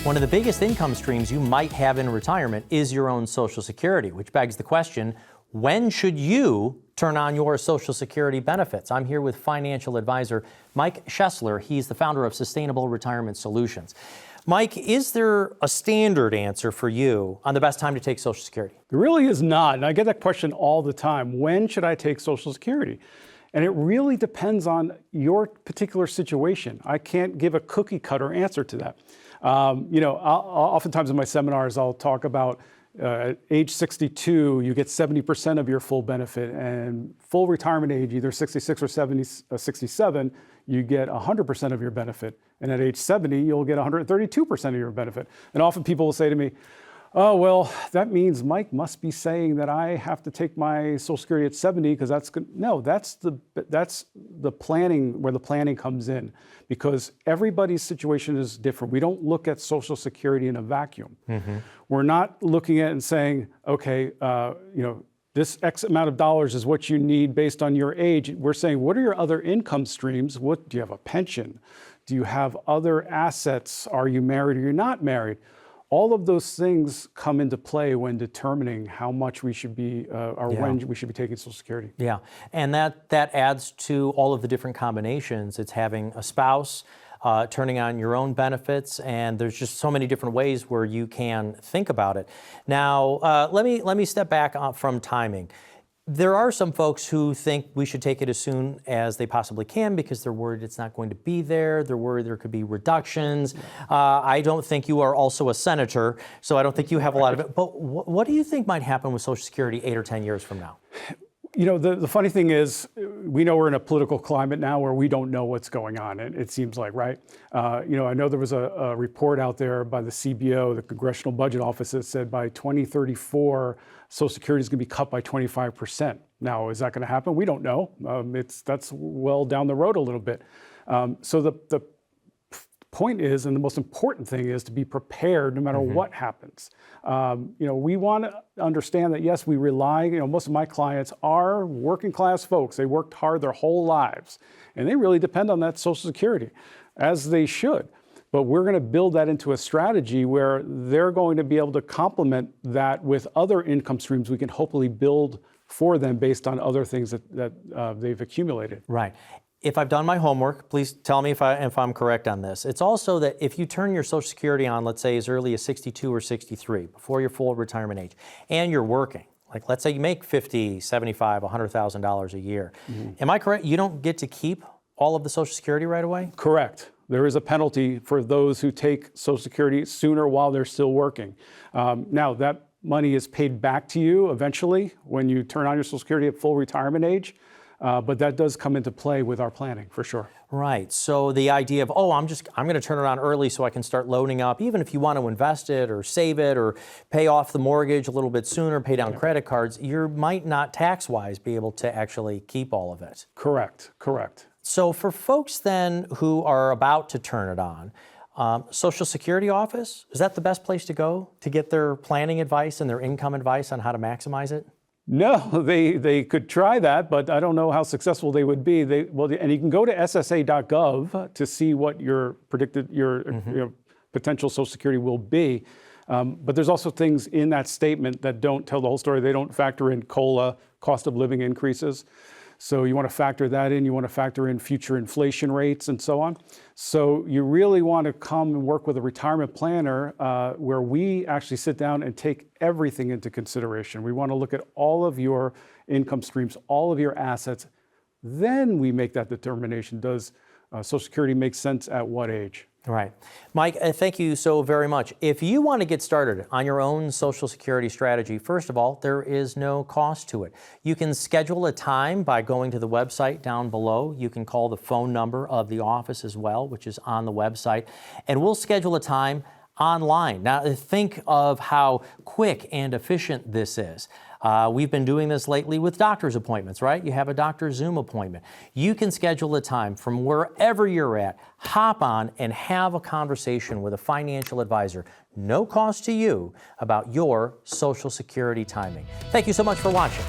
One of the biggest income streams you might have in retirement is your own Social Security, which begs the question, when should you turn on your Social Security benefits? I'm here with financial advisor Mike Schessler. He's the founder of Sustainable Retirement Solutions. Mike, is there a standard answer for you on the best time to take Social Security? There really is not, and I get that question all the time. When should I take Social Security? And it really depends on your particular situation. I can't give a cookie cutter answer to that. Oftentimes in my seminars, I'll talk about at age 62, you get 70% of your full benefit, and full retirement age, either 66 or 67, you get 100% of your benefit. And at age 70, you'll get 132% of your benefit. And often people will say to me, oh, well, that means Mike must be saying that I have to take my Social Security at 70 because that's good. No, that's the planning, where the planning comes in, because everybody's situation is different. We don't look at Social Security in a vacuum. Mm-hmm. We're not looking at it and saying, okay, this X amount of dollars is what you need based on your age. We're saying, what are your other income streams? Do you have a pension? Do you have other assets? Are you married or you're not married? All of those things come into play when determining how much we should be, when we should be taking Social Security. Yeah, and that adds to all of the different combinations. It's having a spouse, turning on your own benefits, and there's just so many different ways where you can think about it. Now, let me step back from timing. There are some folks who think we should take it as soon as they possibly can because they're worried it's not going to be there. They're worried there could be reductions. I don't think you are also a senator, so I don't think you have a lot of it. But what do you think might happen with Social Security 8 or 10 years from now? You know, the funny thing is, we know we're in a political climate now where we don't know what's going on, it seems like, right? I know there was a report out there by the CBO, the Congressional Budget Office, that said by 2034, Social Security is going to be cut by 25%. Now, is that going to happen? We don't know. That's well down the road a little bit. So the point is, and the most important thing is, to be prepared no matter what happens. We want to understand that, yes, we rely, most of my clients are working class folks. They worked hard their whole lives, and they really depend on that Social Security, as they should. But we're going to build that into a strategy where they're going to be able to complement that with other income streams we can hopefully build for them based on other things that they've accumulated. Right. If I've done my homework, please tell me if I'm correct on this. It's also that if you turn your Social Security on, let's say as early as 62 or 63, before your full retirement age, and you're working, like let's say you make $50, $75, $100,000 a year. Mm-hmm. Am I correct? You don't get to keep all of the Social Security right away? Correct. There is a penalty for those who take Social Security sooner while they're still working. Now, that money is paid back to you eventually when you turn on your Social Security at full retirement age. But that does come into play with our planning, for sure. Right. So the idea of, I'm going to turn it on early so I can start loading up, even if you want to invest it or save it or pay off the mortgage a little bit sooner, pay down credit cards, you might not tax-wise be able to actually keep all of it. Correct. So for folks then who are about to turn it on, Social Security office, is that the best place to go to get their planning advice and their income advice on how to maximize it? No, they could try that, but I don't know how successful they would be. And you can go to ssa.gov to see what your potential Social Security will be. But there's also things in that statement that don't tell the whole story. They don't factor in COLA, cost of living increases. So you want to factor that in. You want to factor in future inflation rates and so on. So you really want to come and work with a retirement planner where we actually sit down and take everything into consideration. We want to look at all of your income streams, all of your assets. Then we make that determination. Does Social Security make sense at what age? Right. Mike, thank you so very much. If you want to get started on your own Social Security strategy, first of all, there is no cost to it. You can schedule a time by going to the website down below. You can call the phone number of the office as well, which is on the website, and we'll schedule a time online. Now, think of how quick and efficient this is. We've been doing this lately with doctor's appointments, right? You have a doctor's Zoom appointment. You can schedule a time from wherever you're at, hop on and have a conversation with a financial advisor, no cost to you, about your Social Security timing. Thank you so much for watching.